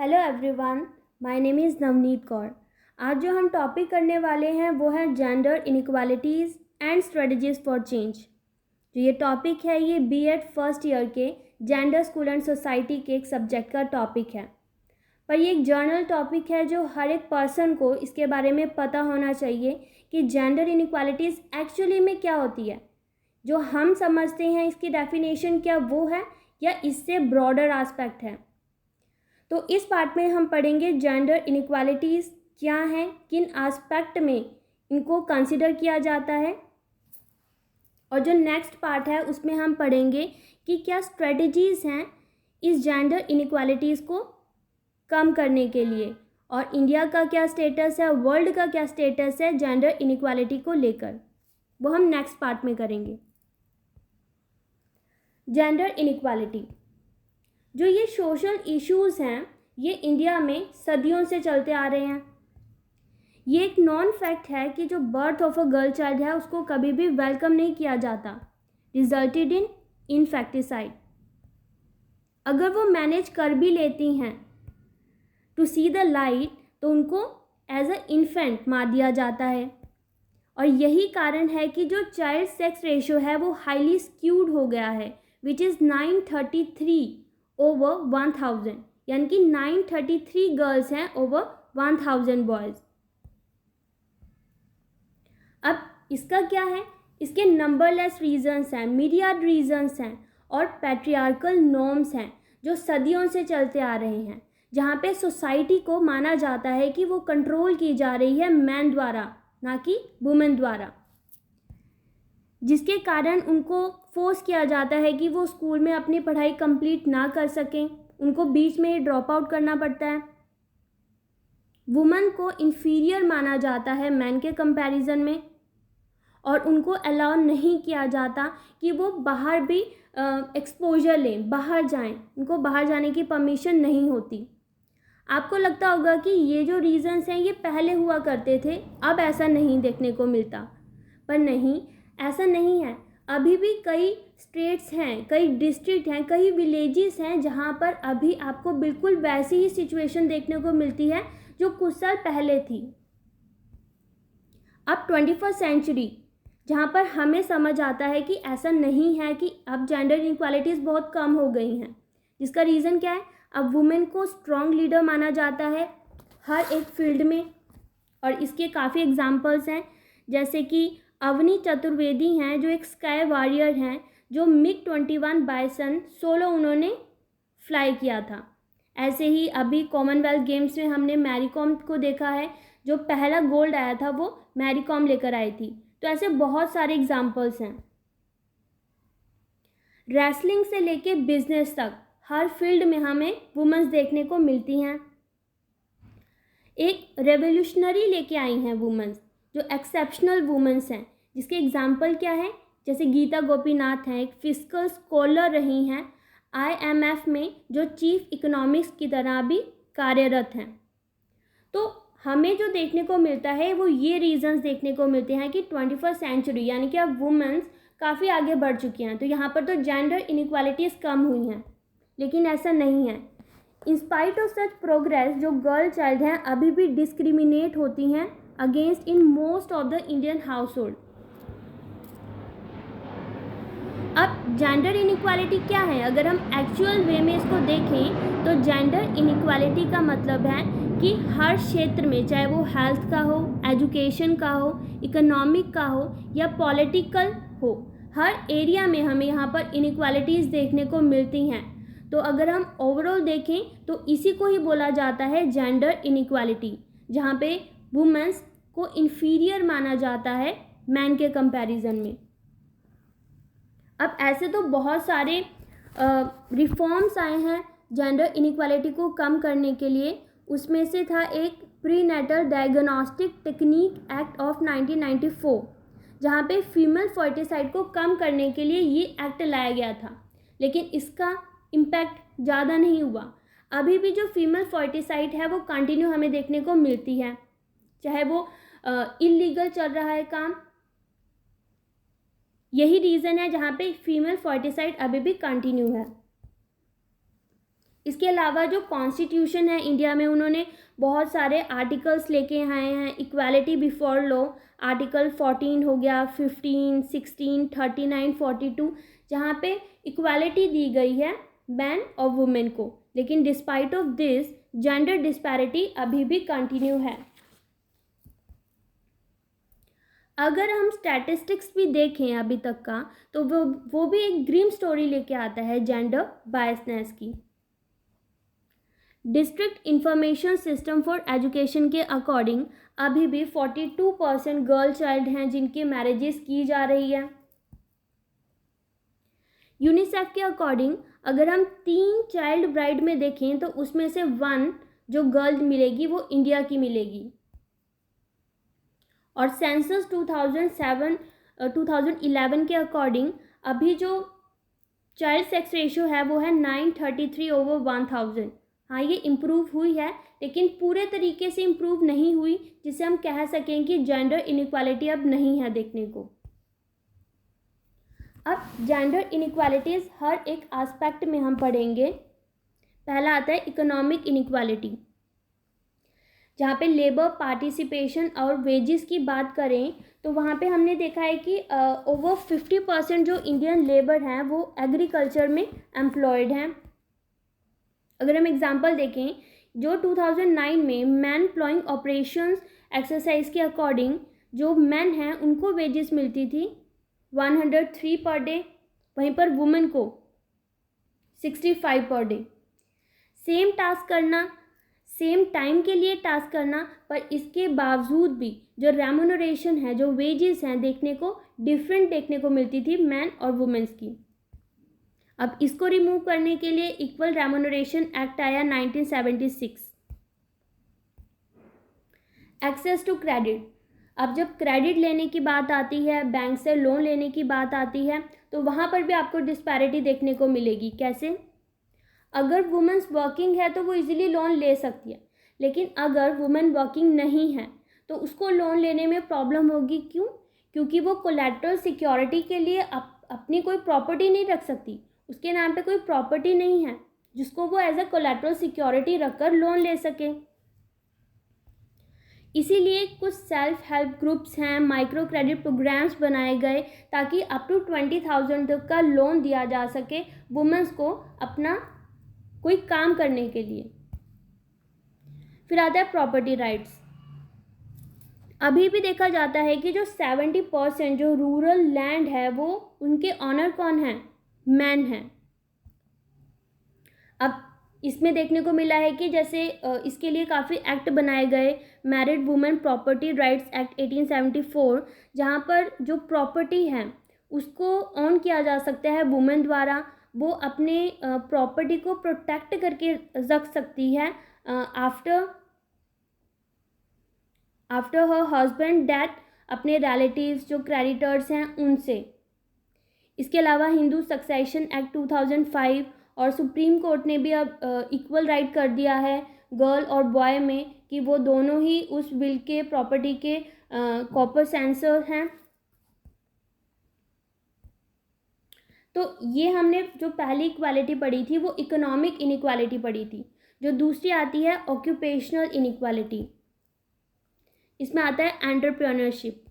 Hello everyone, my name is Navneet Kaur. आज जो हम टॉपिक करने वाले हैं वो है gender inequalities and strategies for change. जो ये टॉपिक है ये बीएड फर्स्ट ईयर के जेंडर स्कूल एंड सोसाइटी के एक सब्जेक्ट का टॉपिक है। पर ये एक जर्नल टॉपिक है जो हर एक पर्सन को इसके बारे में पता होना चाहिए कि जेंडर इनइक्वालिटीज़ एक्चुअली में क्या होती है। जो हम समझते हैं इसकी डेफिनेशन क्या वो है या इससे ब्रॉडर एस्पेक्ट है। तो इस पार्ट में हम पढ़ेंगे जेंडर इनइक्वालिटीज़ क्या हैं, किन एस्पेक्ट में इनको कंसिडर किया जाता है, और जो नेक्स्ट पार्ट है उसमें हम पढ़ेंगे कि क्या स्ट्रेटजीज़ हैं इस जेंडर इनइक्वालिटीज़ को कम करने के लिए, और इंडिया का क्या स्टेटस है, वर्ल्ड का क्या स्टेटस है जेंडर इनइक्वालिटी को लेकर, वो हम नेक्स्ट पार्ट में करेंगे। जेंडर इनइक्वालिटी, जो ये सोशल इश्यूज़ हैं ये इंडिया में सदियों से चलते आ रहे हैं। ये एक नॉन फैक्ट है कि जो birth of a girl child है उसको कभी भी वेलकम नहीं किया जाता, रिजल्टेड इन इनफेक्टिसाइड। अगर वो मैनेज कर भी लेती हैं टू सी द लाइट तो उनको एज अ इन्फेंट मार दिया जाता है। और यही कारण है कि जो चाइल्ड सेक्स रेशियो है वो हाईली स्क्यूड हो गया है, विच इज़ 933/1000, यानी कि 933 गर्ल्स हैं ओवर 1000 बॉयज़। अब इसका क्या है, इसके नंबरलेस रीजंस हैं, मिरियाड रीजंस हैं और पैट्रियार्कल नॉर्म्स हैं जो सदियों से चलते आ रहे हैं, जहाँ पे सोसाइटी को माना जाता है कि वो कंट्रोल की जा रही है मैन द्वारा, ना कि वुमेन द्वारा, जिसके कारण उनको फोर्स किया जाता है कि वो स्कूल में अपनी पढ़ाई कंप्लीट ना कर सकें, उनको बीच में ही ड्रॉप आउट करना पड़ता है। वुमेन को इन्फीरियर माना जाता है मैन के कंपैरिजन में, और उनको अलाउ नहीं किया जाता कि वो बाहर भी एक्सपोजर लें, बाहर जाएं, उनको बाहर जाने की परमिशन नहीं होती। आपको लगता होगा कि ये जो रीज़न्स हैं ये पहले हुआ करते थे, अब ऐसा नहीं देखने को मिलता, पर नहीं, ऐसा नहीं है। अभी भी कई स्टेट्स हैं, कई डिस्ट्रिक्ट हैं, कई विलेजेस हैं जहाँ पर अभी आपको बिल्कुल वैसी ही सिचुएशन देखने को मिलती है जो कुछ साल पहले थी। अब 21st सेंचुरी जहाँ पर हमें समझ आता है कि ऐसा नहीं है कि अब जेंडर इनइक्वालिटीज़ बहुत कम हो गई हैं, जिसका रीज़न क्या है, अब वुमेन को स्ट्रॉन्ग लीडर माना जाता है हर एक फील्ड में। और इसके काफ़ी एग्जांपल्स हैं, जैसे कि अवनी चतुर्वेदी हैं जो एक स्काई वॉरियर हैं, जो MiG-21 बाइसन सोलो उन्होंने फ्लाई किया था। ऐसे ही अभी कॉमनवेल्थ गेम्स में हमने मैरी कॉम को देखा है, जो पहला गोल्ड आया था वो मैरी कॉम लेकर आई थी। तो ऐसे बहुत सारे एग्जांपल्स हैं। रेसलिंग से लेके बिजनेस तक हर फील्ड में हमें वुमेन्स देखने को मिलती हैं। एक रेवोल्यूशनरी लेके आई हैं वुमेन्स, जो एक्सेप्शनल वुमेन्स हैं, जिसके एग्जाम्पल क्या है, जैसे गीता गोपीनाथ हैं, एक फिजिकल स्कॉलर रही हैं IMF में, जो चीफ इकोनॉमिक्स की तरह भी कार्यरत हैं। तो हमें जो देखने को मिलता है वो ये रीजंस देखने को मिलते हैं कि 21st सेंचुरी यानी कि अब वुमेन्स काफ़ी आगे बढ़ चुकी हैं, तो यहाँ पर तो जेंडर इनइक्वालिटीज़ कम हुई हैं, लेकिन ऐसा नहीं है। In spite of such progress जो गर्ल चाइल्ड हैं अभी भी डिस्क्रिमिनेट होती हैं against in most of the Indian house hold. अब जेंडर इनइक्वालिटी क्या है, अगर हम एक्चुअल वे में इसको देखें तो जेंडर इनइक्वालिटी का मतलब है कि हर क्षेत्र में, चाहे वो हेल्थ का हो, एजुकेशन का हो, इकोनॉमिक का हो या पॉलिटिकल हो, हर एरिया में हमें यहाँ पर इनइक्वालिटीज़ देखने को मिलती हैं। तो अगर हम ओवरऑल देखें तो इसी को ही बोला जाता है जेंडर इनइक्वालिटी, जहाँ पे वुमेन्स को इन्फीरियर माना जाता है मैन के कंपैरिजन में। अब ऐसे तो बहुत सारे रिफॉर्म्स आए हैं जेंडर इनइक्वालिटी को कम करने के लिए। उसमें से था एक prenatal diagnostic technique act of 1994, जहाँ पे फीमेल फर्टिसाइड को कम करने के लिए ये एक्ट लाया गया था, लेकिन इसका इम्पैक्ट ज़्यादा नहीं हुआ। अभी भी जो फीमेल फर्टिसाइड है वो कंटिन्यू हमें देखने को मिलती है, चाहे वो इलीगल चल रहा है काम। यही रीज़न है जहाँ पे फीमेल फर्टिसाइड अभी भी कंटिन्यू है। इसके अलावा जो कॉन्स्टिट्यूशन है इंडिया में, उन्होंने बहुत सारे आर्टिकल्स लेके आए हैं। इक्वालिटी बिफोर लॉ आर्टिकल 14 हो गया, 15, 16, 39, 42, जहाँ पे इक्वालिटी दी गई है मैन और वुमेन को। लेकिन despite of this gender disparity अभी भी कंटिन्यू है। अगर हम स्टैटिस्टिक्स भी देखें अभी तक का, तो वो भी एक ग्रीम स्टोरी लेके आता है जेंडर बायसनेस की। District information system for education के अकॉर्डिंग अभी भी 42% गर्ल चाइल्ड हैं जिनकी मैरिजेस की जा रही है। यूनिसेफ के अकॉर्डिंग अगर हम 3 चाइल्ड ब्राइड में देखें तो उसमें से 1 जो गर्ल मिलेगी वो इंडिया की मिलेगी। और सेंसस 2011 के अकॉर्डिंग अभी जो चाइल्ड सेक्स रेशियो है वो है 933/1000। हाँ, ये इम्प्रूव हुई है, लेकिन पूरे तरीके से इम्प्रूव नहीं हुई जिसे हम कह सकें कि जेंडर इनइक्वालिटी अब नहीं है देखने को। अब जेंडर इनइक्वालिटीज़ हर एक एस्पेक्ट में हम पढ़ेंगे। पहला आता है इकोनॉमिक इनइक्वालिटी, जहाँ पे लेबर पार्टिसिपेशन और वेजेस की बात करें तो वहाँ पे हमने देखा है कि ओवर 50% जो इंडियन लेबर हैं वो एग्रीकल्चर में एम्प्लॉयड हैं। अगर हम एग्जांपल देखें, जो 2009 में मैन प्लॉइंग ऑपरेशंस एक्सरसाइज के अकॉर्डिंग जो मैन हैं उनको वेजेस मिलती थी 103 पर डे, वहीं पर वुमेन को 65 पर डे। सेम टास्क करना, सेम टाइम के लिए टास्क करना, पर इसके बावजूद भी जो रेम्यूनरेशन है, जो वेजेस हैं, देखने को डिफरेंट देखने को मिलती थी मैन और वुमेन्स की। अब इसको रिमूव करने के लिए इक्वल रेम्यूनरेशन एक्ट आया 1976। एक्सेस टू क्रेडिट, अब जब क्रेडिट लेने की बात आती है, बैंक से लोन लेने की बात आती है, तो वहाँ पर भी आपको डिस्पैरिटी देखने को मिलेगी। कैसे? अगर वुमेन्स वर्किंग है तो वो इजीली लोन ले सकती है, लेकिन अगर वुमेन वर्किंग नहीं है तो उसको लोन लेने में प्रॉब्लम होगी। क्यों? क्योंकि वो कोलैटरल सिक्योरिटी के लिए अपनी कोई प्रॉपर्टी नहीं रख सकती, उसके नाम पे कोई प्रॉपर्टी नहीं है जिसको वो एज अ कोलैटरल सिक्योरिटी रखकर लोन ले सके। इसीलिए कुछ सेल्फ हेल्प ग्रुप्स हैं, माइक्रो क्रेडिट प्रोग्राम्स बनाए गए ताकि अप टू 20,000 तक का लोन दिया जा सके वुमेन्स को अपना कोई काम करने के लिए। फिर आता है प्रॉपर्टी राइट्स। अभी भी देखा जाता है कि जो 70% जो रूरल लैंड है वो उनके ऑनर कौन है? मैन है। अब इसमें देखने को मिला है कि जैसे इसके लिए काफ़ी एक्ट बनाए गए, married women property rights act 1874, जहाँ पर जो प्रॉपर्टी है उसको ऑन किया जा सकता है वुमेन द्वारा। वो अपने प्रॉपर्टी को प्रोटेक्ट करके रख सकती है आफ्टर हर हस्बैंड डेथ, अपने रिलेटिव्स जो क्रेडिटर्स हैं उनसे। इसके अलावा हिंदू सक्सेशन एक्ट 2005 और सुप्रीम कोर्ट ने भी अब इक्वल राइट कर दिया है गर्ल और बॉय में कि वो दोनों ही उस विल के प्रॉपर्टी के कॉपर सेंसर हैं। तो ये हमने जो पहली इक्वालिटी पढ़ी थी वो इकोनॉमिक इनइक्वालिटी पढ़ी थी। जो दूसरी आती है ऑक्यूपेशनल इनइक्वालिटी, इसमें आता है एंटरप्रेन्योरशिप।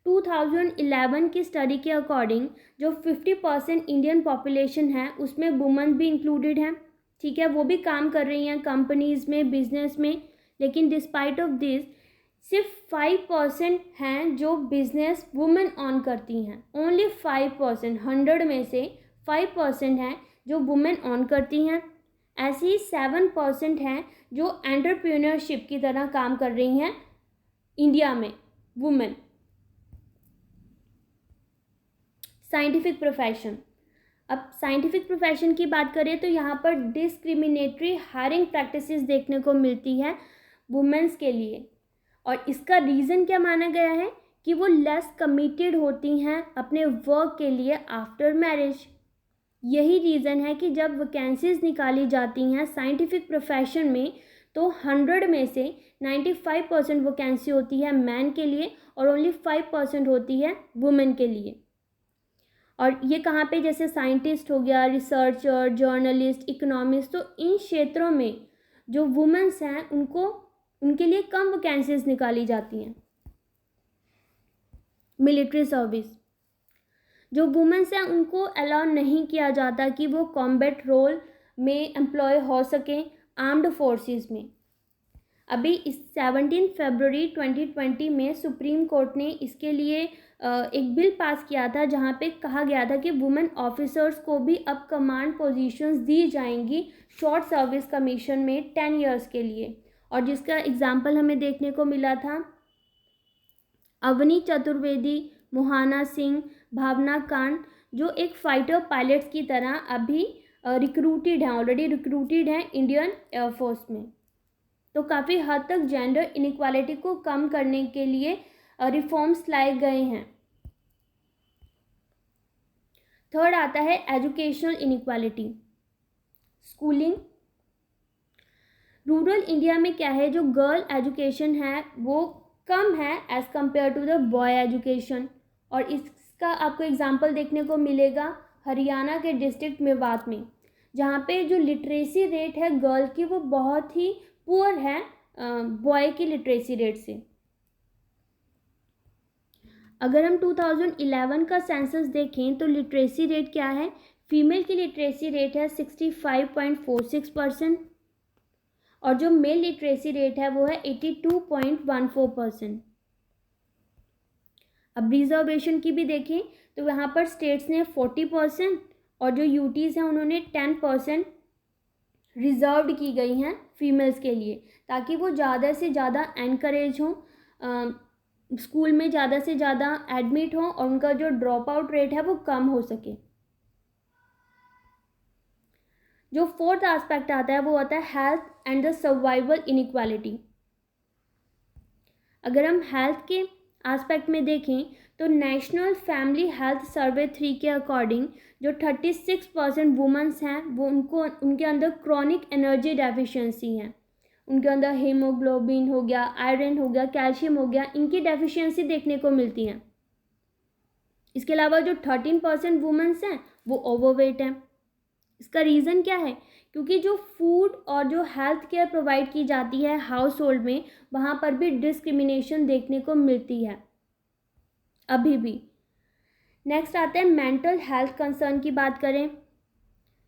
2011 की स्टडी के अकॉर्डिंग जो 50% इंडियन पॉपुलेशन है उसमें वुमेन भी इंक्लूडेड हैं। ठीक है, वो भी काम कर रही हैं कंपनीज़ में, बिजनेस में, लेकिन डिस्पाइट ऑफ दिस सिर्फ 5% हैं जो बिजनेस वुमेन ऑन करती हैं। ओनली 5%, 100 में से 5% हैं जो वुमेन ऑन करती हैं। ऐसे ही 7% हैं जो एंटरप्रेन्योरशिप की तरह काम कर रही हैं इंडिया में वुमेन। साइंटिफिक प्रोफेशन, अब साइंटिफिक प्रोफेशन की बात करें तो यहाँ पर डिस्क्रिमिनेटरी हायरिंग प्रैक्टिसेस देखने को मिलती है वुमेन्स के लिए। और इसका रीज़न क्या माना गया है कि वो लेस कमिटेड होती हैं अपने वर्क के लिए आफ्टर मैरिज। यही रीज़न है कि जब वैकेंसीज निकाली जाती हैं साइंटिफिक प्रोफेशन में तो 100 में से 95% वैकेंसी होती है मैन के लिए और ओनली 5% होती है वुमेन के लिए। और ये कहाँ पे, जैसे साइंटिस्ट हो गया, रिसर्चर, जर्नलिस्ट, इकोनॉमिस्ट, तो इन क्षेत्रों में जो वुमेन्स हैं उनके लिए कम वैकेंसीज निकाली जाती हैं। मिलिट्री सर्विस, जो वुमेन्स हैं उनको अलाउ नहीं किया जाता कि वो कॉम्बैट रोल में एम्प्लॉय हो सकें आर्म्ड फोर्सेस में। अभी इस 17 फरवरी 2020 में सुप्रीम कोर्ट ने इसके लिए एक बिल पास किया था, जहां पे कहा गया था कि वुमेन ऑफिसर्स को भी अब कमांड पोजीशंस दी जाएंगी शॉर्ट सर्विस कमीशन में 10 इयर्स के लिए। और जिसका एग्जाम्पल हमें देखने को मिला था अवनी चतुर्वेदी, मोहाना सिंह, भावना कांड, जो एक फाइटर पायलट्स की तरह अभी रिक्रूटेड हैं, ऑलरेडी रिक्रूटेड हैं इंडियन एयरफोर्स में। तो काफ़ी हद तक जेंडर इनइक्वालिटी को कम करने के लिए रिफॉर्म्स लाए गए हैं। थर्ड आता है educational inequality, schooling. Rural India में क्या है, जो गर्ल एजुकेशन है वो कम है as compared to the boy education. और इसका आपको एग्जांपल देखने को मिलेगा हरियाणा के डिस्ट्रिक्ट मेवात में, जहाँ पे जो लिटरेसी रेट है गर्ल की वो बहुत ही पुअर है बॉय की लिटरेसी रेट से। अगर हम 2011 का सेंसस देखें तो लिटरेसी रेट क्या है, फीमेल की लिटरेसी रेट है 65.46% और जो मेल लिटरेसी रेट है वो है 82.14%। अब रिजर्वेशन की भी देखें तो यहाँ पर स्टेट्स ने 40% और जो यूटीज़ हैं उन्होंने 10% रिजर्व्ड की गई हैं फीमेल्स के लिए, ताकि वो ज़्यादा से ज़्यादा एनकरेज हों, स्कूल में ज़्यादा से ज़्यादा एडमिट हों और उनका जो ड्रॉप आउट रेट है वो कम हो सके। जो फोर्थ एस्पेक्ट आता है वो आता है health and the survival inequality. अगर हम हेल्थ के एस्पेक्ट में देखें तो नेशनल फैमिली हेल्थ सर्वे 3 के अकॉर्डिंग जो 36% वुमेन्स हैं वो उनके अंदर क्रॉनिक एनर्जी डेफिशिएंसी है। उनके अंदर हीमोग्लोबिन हो गया, आयरन हो गया, कैल्शियम हो गया, इनकी डेफिशिएंसी देखने को मिलती है। इसके अलावा जो 13% वुमेन्स हैं वो ओवरवेट हैं। इसका रीज़न क्या है, क्योंकि जो फूड और जो हेल्थ केयर प्रोवाइड की जाती है हाउस होल्ड में, वहाँ पर भी डिस्क्रिमिनेशन देखने को मिलती है अभी भी। नेक्स्ट आता है मेंटल हेल्थ कंसर्न की बात करें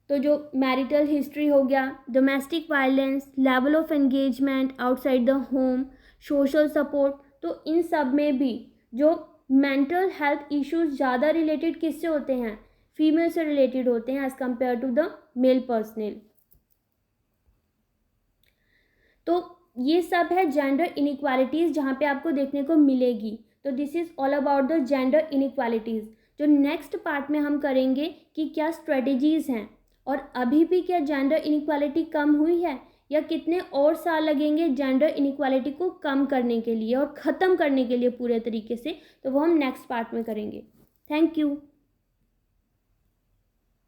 तो जो मैरिटल हिस्ट्री हो गया, domestic violence, level of engagement outside the home, social support, तो इन सब में भी जो मेंटल हेल्थ इश्यूज ज़्यादा रिलेटेड किससे होते हैं, फीमेल से रिलेटेड होते हैं as compared to the male personal. तो ये सब है जेंडर इनइक्वालिटीज़ जहाँ पे आपको देखने को मिलेगी। तो this is all about the gender inequalities. जो नेक्स्ट पार्ट में हम करेंगे कि क्या स्ट्रेटजीज़ हैं और अभी भी क्या जेंडर इनइक्वालिटी कम हुई है या कितने और साल लगेंगे जेंडर इनइक्वालिटी को कम करने के लिए और ख़त्म करने के लिए पूरे तरीके से, तो वो हम नेक्स्ट पार्ट में करेंगे। Thank you.